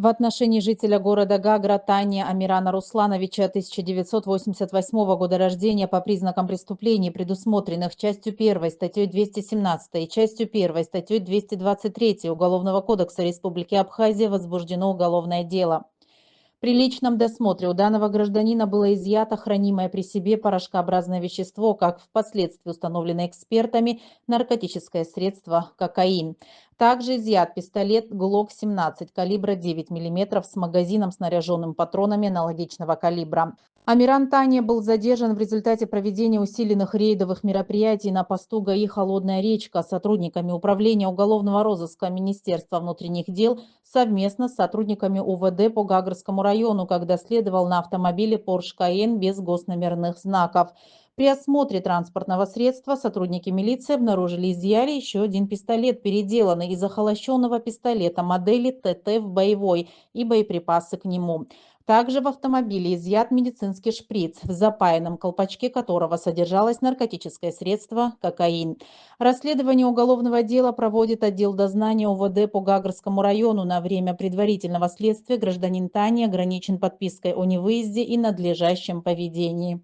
В отношении жителя города Гагра Тани Амирана Руслановича 1988 года рождения по признакам преступлений, предусмотренных частью 1 статьей 217 и частью 1 статьей 223 Уголовного кодекса Республики Абхазия возбуждено уголовное дело. При личном досмотре у данного гражданина было изъято хранимое при себе порошкообразное вещество, как впоследствии установлено экспертами, наркотическое средство кокаин. Также изъят пистолет ГЛОК-17 калибра 9 мм с магазином, снаряженным патронами аналогичного калибра. Амиран Таня был задержан в результате проведения усиленных рейдовых мероприятий на посту ГАИ «Холодная речка» сотрудниками Управления уголовного розыска Министерства внутренних дел совместно с сотрудниками УВД по Гагрскому району, когда следовал на автомобиле Porsche Cayenne без госномерных знаков. При осмотре транспортного средства сотрудники милиции обнаружили и изъяли еще один пистолет, переделанный из охолощенного пистолета модели ТТ в боевой, и боеприпасы к нему. Также в автомобиле изъят медицинский шприц, в запаянном колпачке которого содержалось наркотическое средство кокаин. Расследование уголовного дела проводит отдел дознания УВД по Гагрскому району. На время предварительного следствия гражданин Тани ограничен подпиской о невыезде и надлежащем поведении.